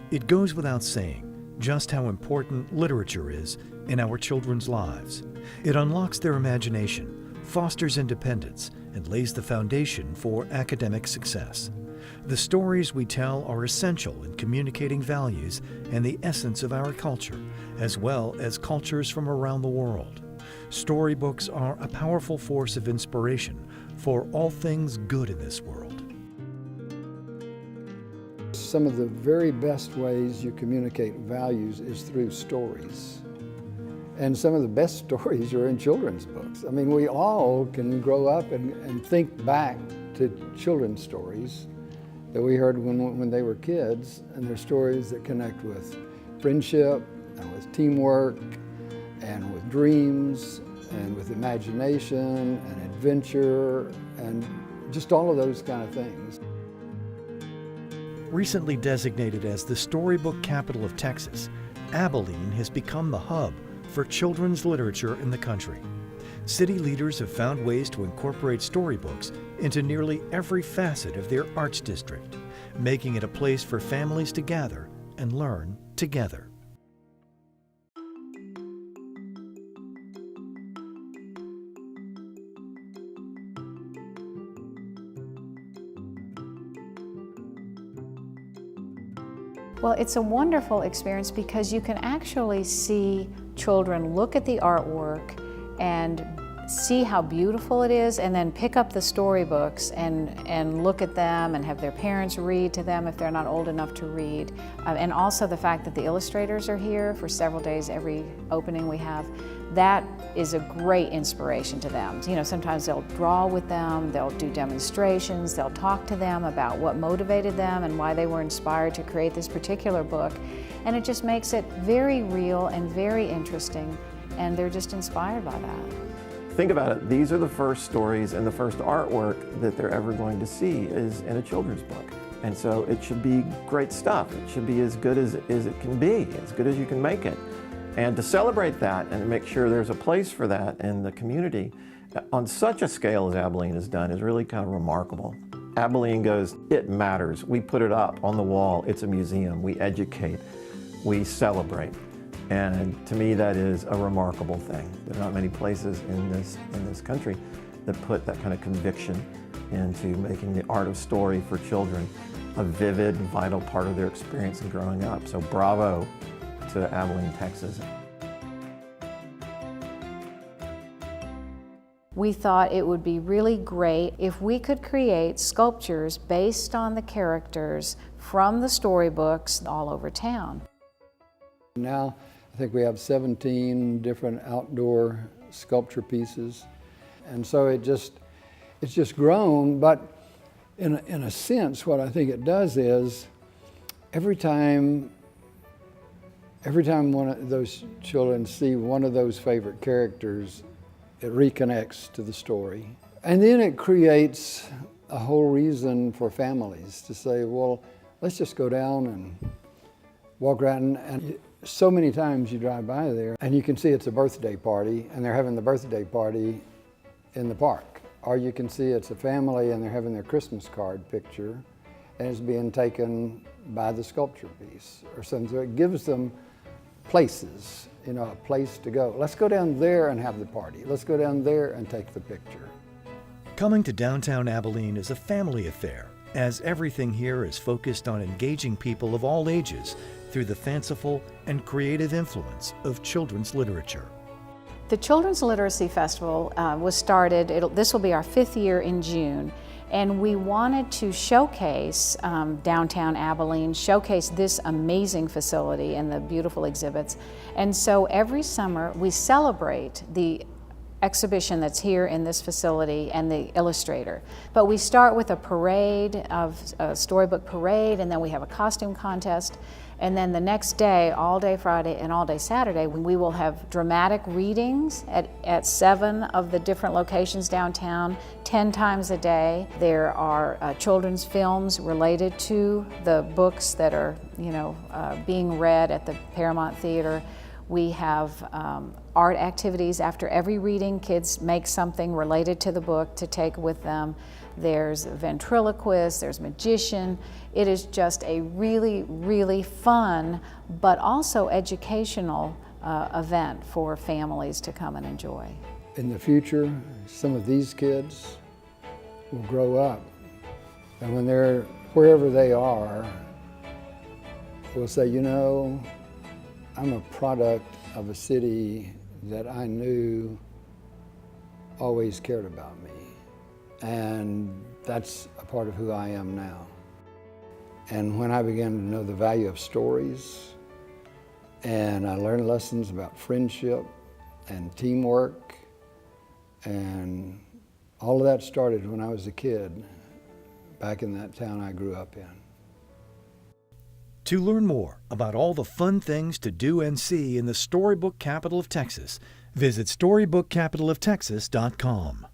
It goes without saying just how important literature is in our children's lives. It unlocks their imagination, fosters independence, and lays the foundation for academic success. The stories we tell are essential in communicating values and the essence of our culture, as well as cultures from around the world. Storybooks are a powerful force of inspiration for all things good in this world. Some of the very best ways you communicate values is through stories. And some of the best stories are in children's books. I mean, we all can grow up and think back to children's stories that we heard when they were kids, and they're stories that connect with friendship and with teamwork and with dreams and with imagination and adventure and just all of those kind of things. Recently designated as the storybook capital of Texas, Abilene has become the hub for children's literature in the country. City leaders have found ways to incorporate storybooks into nearly every facet of their arts district, making it a place for families to gather and learn together. Well, it's a wonderful experience because you can actually see children look at the artwork and see how beautiful it is, and then pick up the storybooks and look at them and have their parents read to them if they're not old enough to read. And also the fact that the illustrators are here for several days, every opening we have, that is a great inspiration to them. You know, sometimes they'll draw with them, they'll do demonstrations, they'll talk to them about what motivated them and why they were inspired to create this particular book. And it just makes it very real and very interesting, and they're just inspired by that. Think about it, these are the first stories and the first artwork that they're ever going to see is in a children's book. And so it should be great stuff. It should be as good as it can be, as good as you can make it. And to celebrate that and to make sure there's a place for that in the community on such a scale as Abilene has done is really kind of remarkable. Abilene goes, it matters. We put it up on the wall. It's a museum. We educate. We celebrate. And to me, that is a remarkable thing. There are not many places in this country that put that kind of conviction into making the art of story for children a vivid, vital part of their experience in growing up. So bravo to Abilene, Texas. We thought it would be really great if we could create sculptures based on the characters from the storybooks all over town. Now, I think we have 17 different outdoor sculpture pieces. And so it's just grown, but in a sense, what I think it does is every time one of those children see one of those favorite characters, it reconnects to the story. And then it creates a whole reason for families to say, well, let's just go down and walk around. And so many times you drive by there and you can see it's a birthday party and they're having the birthday party in the park. Or you can see it's a family and they're having their Christmas card picture and it's being taken by the sculpture piece or something. So it gives them places, you know, a place to go. Let's go down there and have the party. Let's go down there and take the picture. Coming to downtown Abilene is a family affair, as everything here is focused on engaging people of all ages through the fanciful and creative influence of children's literature. The Children's Literacy Festival was started, this will be our 5th year in June, and we wanted to showcase downtown Abilene, showcase this amazing facility and the beautiful exhibits. And so every summer we celebrate the exhibition that's here in this facility and the illustrator. But we start with a parade, a storybook parade, and then we have a costume contest. And then the next day, all day Friday and all day Saturday, we will have dramatic readings at 7 of the different locations downtown, 10 times a day. There are children's films related to the books that are, being read at the Paramount Theater. We have art activities after every reading. Kids make something related to the book to take with them. there's ventriloquist, there's magician. It is just a really, really fun, but also educational event for families to come and enjoy. In the future, some of these kids will grow up, and when they're wherever they are, will say, you know, I'm a product of a city that I knew always cared about me. And that's a part of who I am now. And when I began to know the value of stories, and I learned lessons about friendship and teamwork, and all of that started when I was a kid back in that town I grew up in. To learn more about all the fun things to do and see in the storybook capital of Texas, visit StorybookCapitalOfTexas.com.